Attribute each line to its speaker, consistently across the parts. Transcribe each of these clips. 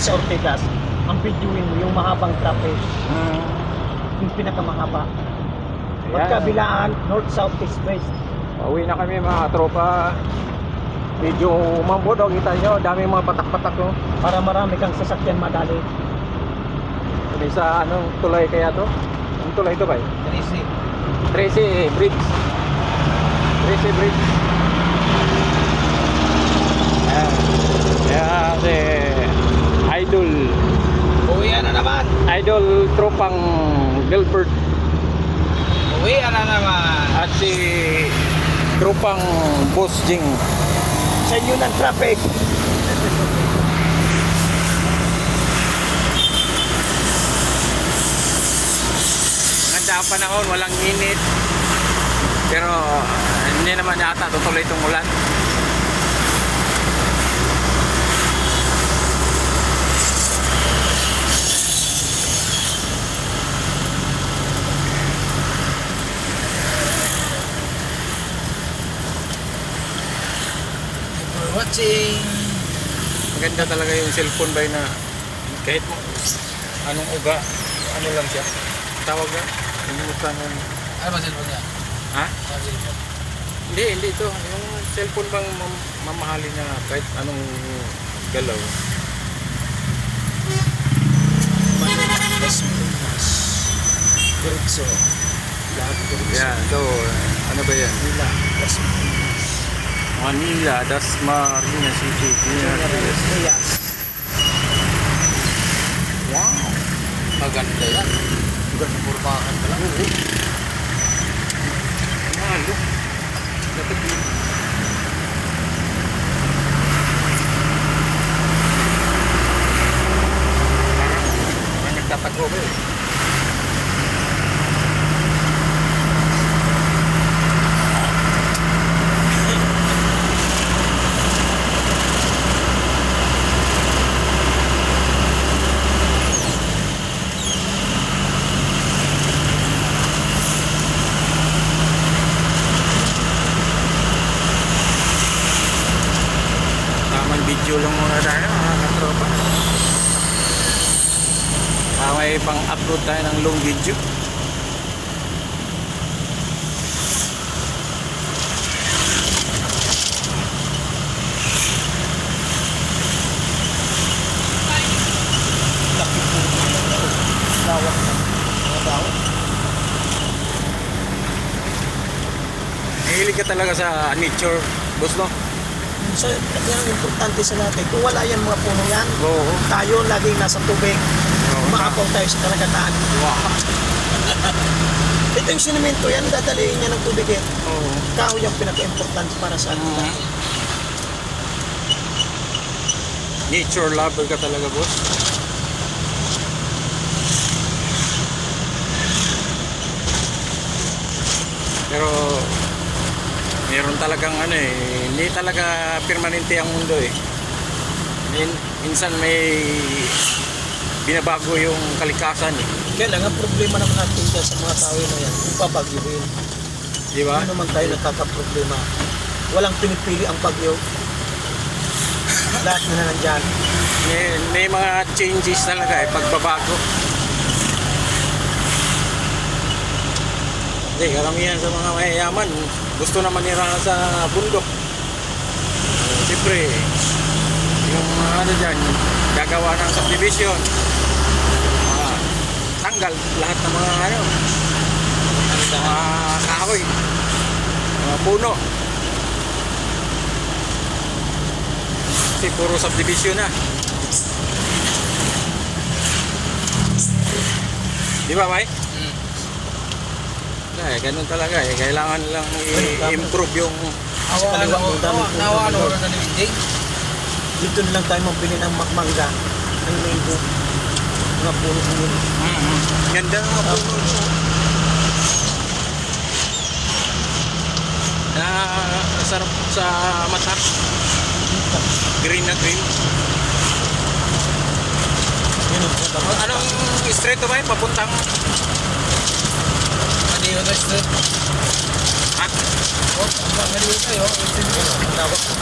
Speaker 1: sa Ortigas, ang videoin mo yung mahabang traffic, yung pinakamahaba. Magkabilaan, north, south, east, west.
Speaker 2: Pauwi na kami mga tropa. Medyo umambot o kita nyo, dami mga patak-patak no.
Speaker 1: Para marami kang sasakyan madali.
Speaker 2: May sa anong tulay kaya to? Anong tulay ito ba? Tracy Bridge. Tracy Bridge. Ayan. Ayan si Idol.
Speaker 3: Uwian na naman.
Speaker 2: Idol tropang Gilbert.
Speaker 3: Uwian na naman.
Speaker 2: At si tropang Boss Jing.
Speaker 1: Sa inyo ng traffic.
Speaker 2: Ganda ang panahon, walang init. Pero hindi naman yata tutuloy itong ulan.
Speaker 3: Watching.
Speaker 2: Maganda talaga yung cellphone ba na kahit anong uga, ano lang siya. Tawag na? Kalimutan mo.
Speaker 3: Ano ba cellphone niya?
Speaker 2: Ha?
Speaker 3: Ano cellphone?
Speaker 2: Hindi ito. Yung cellphone bang mamahalin na kahit anong galaw.
Speaker 1: Diretso. Lahat diretso.
Speaker 2: Yeah, so ano ba yan?
Speaker 1: Manila,
Speaker 2: Manila, Dasmariñas City.
Speaker 1: Trias.
Speaker 2: Wow!
Speaker 3: Maganda yan. Maganda purbahan ka lang.
Speaker 2: Malo. Dapat yun. Parang nagtatago ba eh. Tamang video lang muna tayo mga katropa. May pang-upload tayo ng long video.
Speaker 1: Lawak na. Mga tao.
Speaker 2: Mahilig ka talaga sa nature, boss no?
Speaker 1: So, yan ang importante sa natin. Kung wala yan mga puno yan,
Speaker 2: Oo.
Speaker 1: tayo laging nasa tubig. Maapaw tayo sa karagatan.
Speaker 2: Wow.
Speaker 1: Ito yung sinimento, yan dadaliin niya ng tubig eh.
Speaker 2: Oo.
Speaker 1: Kahoy yung pinaka-importante para sa atin.
Speaker 2: Nature lover ka talaga, boss. Pero meron talagang ano eh, hindi talaga permanente ang mundo eh. Minsan may binabago yung kalikasan eh.
Speaker 1: Kaya lang, ang problema naman natin dyan sa mga tao na yan, kung pabagyuhin.
Speaker 2: Di ba?
Speaker 1: Ano naman tayo nagkakaproblema? Walang pinipili ang bagyo. Lahat na nandyan.
Speaker 2: May mga changes talaga eh, pagbabago. Hindi, karamihan sa mga mayayaman, gusto naman nila sa bundok. Siyempre, yung mga ano dyan, gagawa ng subdivision. Tanggal lahat ng mga ano, mga kahoy, mga puno. Kasi puro subdivision na. Di ba, May? Ganun talaga eh. Kailangan lang i-improve yung
Speaker 3: Nawa ano na hindi.
Speaker 1: Dito na lang tayo mabili ng mangga, ng mango, mga puno ng yun.
Speaker 2: ganda ng mga puno. Sarap sa mata. Green na green. Anong street to ba? Papuntang
Speaker 3: Ano na street?
Speaker 2: ha?
Speaker 3: Oh, ano tayo?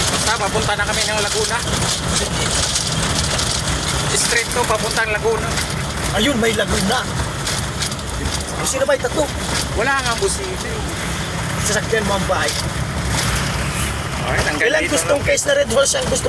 Speaker 2: Basta papunta na kami ng Laguna. Street direkto papuntang Laguna.
Speaker 1: Ayun, may Laguna. Sino ba ito?
Speaker 2: Wala nga busina.
Speaker 1: Sasakyan mo ang bike.
Speaker 2: Okay, tanggal
Speaker 1: Ilang
Speaker 2: dito
Speaker 1: gustong
Speaker 2: lang.
Speaker 1: case na Red Horse ang gusto ba?